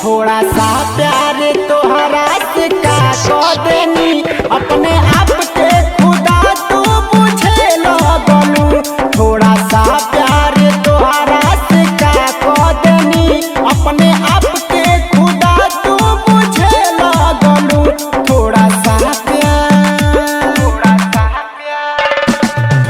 थोड़ा सा प्यार तोहरा से का कह देनी अपने आप के खुदा तू बुझे लगलू। थोड़ा सा प्यार तोहरा से का कह देनी अपने आप के खुदा तू बुझे लगलू। थोड़ा सा प्यार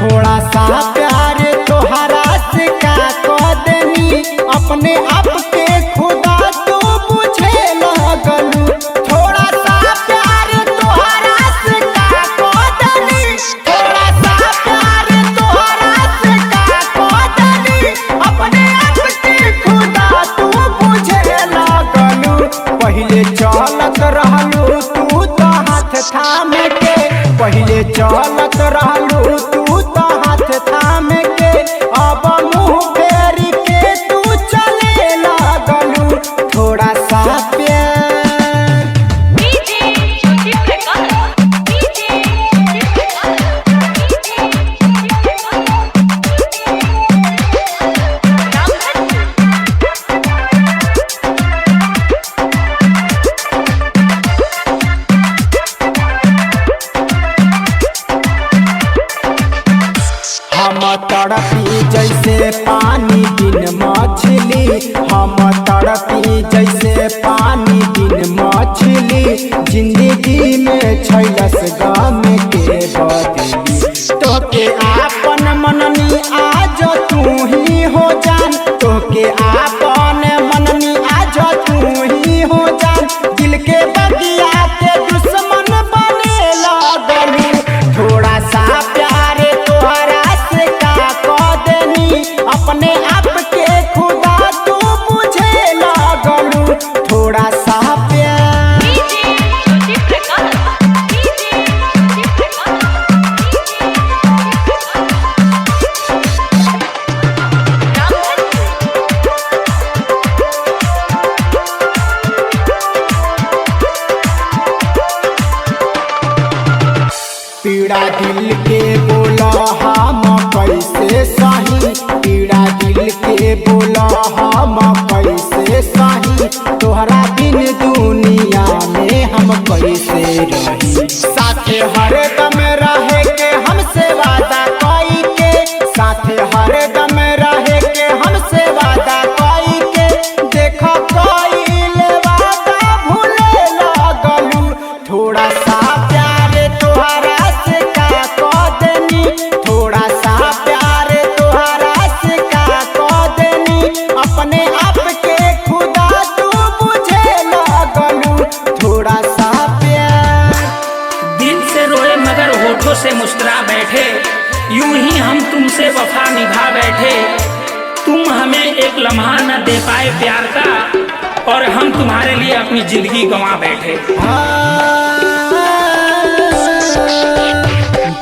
थोड़ा सा प्यार तोहरा से का कह देनी अपने आप के खुदा तू बुझे लगलू। थोड़ा सा प्यार तोहरा से का कह देनी थोड़ा सा प्यार तोहरा से का कह देनी अपने आप के खुदा तू बुझे लगलू। पहिले चलत रहलू तू तो हाथ थाम के, पहिले चलत रहलू तू तो हाथ थाम के, अब मुँह फेर के तू चले लगलू। थोड़ा सा प्यार हम तड़पी जैसे पानी बिन मछली, हम तड़पी जैसे पानी बिन मछली, जिंदगी में छैलस गम के बदली। तोके आपन मननी आज तू ही हो जान, तोके आपन मननी आज तू ही हो जान, दिल के बगिया के दुश्मन बने लगलू। थोड़ा सा प्यार तोहरा से का कह देनी अपने आप के खुदा तू बुझे लगलू। थोड़ा सा प्यार पीड़ा दिल के बोला हम कैसे सही, पीड़ा दिल के बोला हम कैसे सही, तोहरा बिन दुनिया में हम कैसे रही। साथे हरदम रहे के हमसे वादा कई के, साथे हरदम रहे के हमसे वादा कई के, देखो कईल वादा भूले लगलू। थोड़ा सा प्यार तोहरा से का कह देनी थोड़ा सा प्यार तोहरा से का कह देनी अपने आप के खुदा तू बुझे लगलू। थोड़ा सा प्यार दिल से रोए मगर होठों से मुस्कुरा बैठे, यूं ही हम तुमसे वफा निभा बैठे। तुम हमें एक लम्हा न दे पाए प्यार का, और हम तुम्हारे लिए अपनी जिंदगी गंवा बैठे।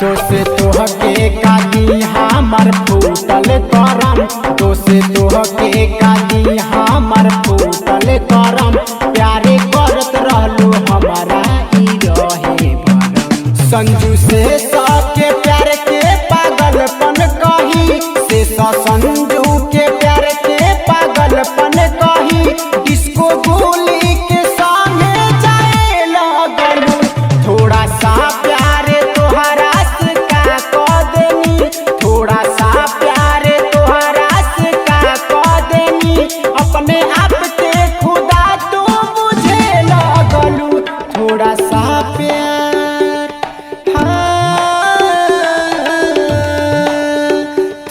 दोसे तोहके कादी हमर फूटल करम, दोसे तोहके कादी हमर फूटल करम, प्यारे करत रहलू हमारा ई रहे भरम। संजू से सबके प्यार के पागलपन कही, से संजू के प्यार के पागलपन कही, डिस्को गोली के सामने जाए लगलू। थोड़ा सा प्यार तोहरा से का कह देनी थोड़ा सा प्यार तोहरा से का कह देनी अपने आप के खुदा तू बुझे लगलू। थोड़ा सा प्यार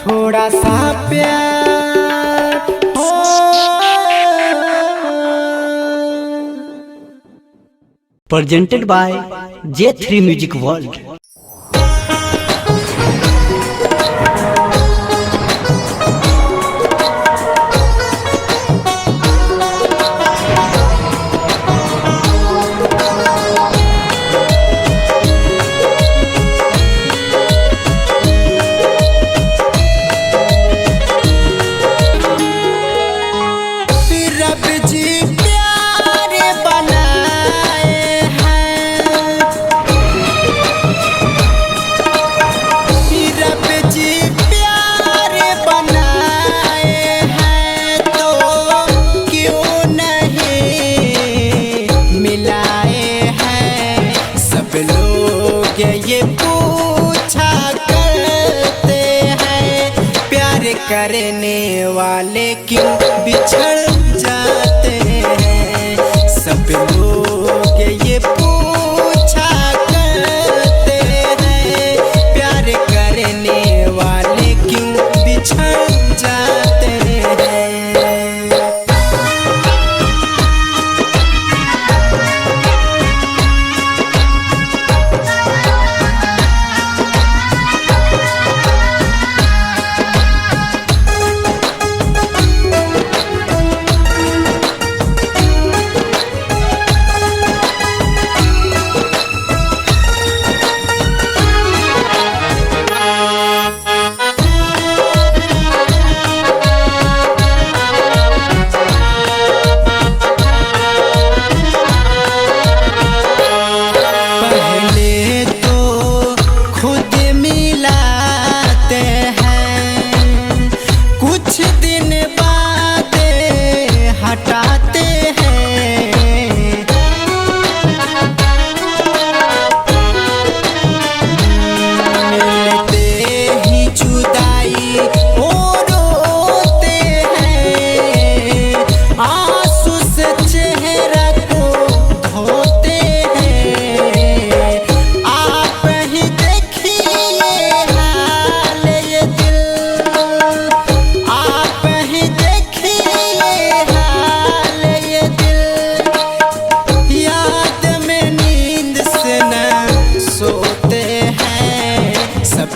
थोड़ा सा प्यार presented by J3 Music World। रब जी प्यार बनाए हैं करने वाले क्यों बिछड़ जाते हैं, सब लोग ये पूछा करते हैं, प्यार करने वाले क्यों बिछड़ जाते हैं।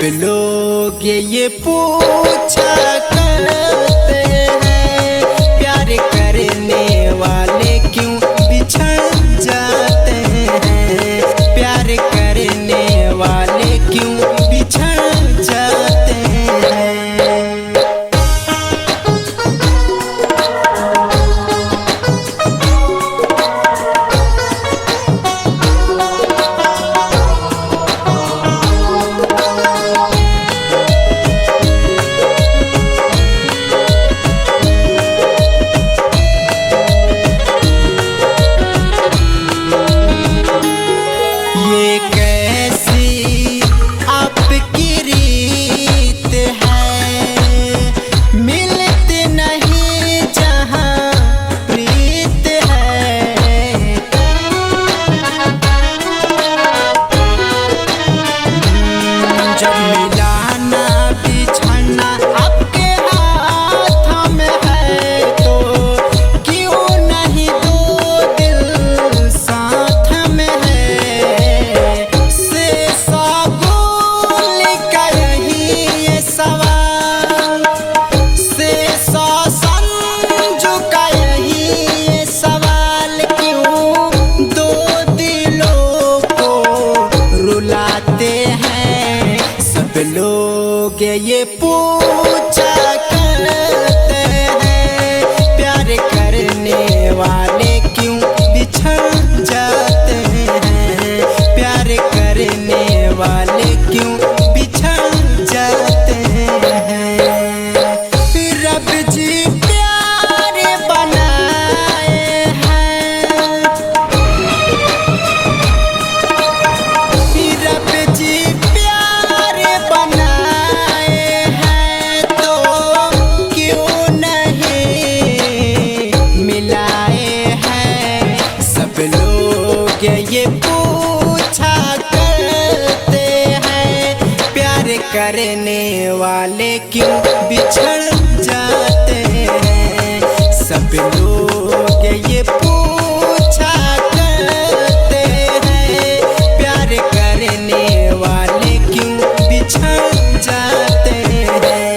लोग ये पूछा करते हैं, प्यार करने वाले क्यों बिछड़ जाते हैं, प्यार करने वाले क्यों बिछड़ जाते हैं। लोग ये पूछा करते हैं, प्यार करने वाले क्यों बिछड़ जाते हैं, प्यार करने वाले क्यों बिछड़ जाते हैं। रब जी प्यार बनाए हैं, रब जी ये पूछा करते हैं, प्यार करने वाले क्यों बिछड़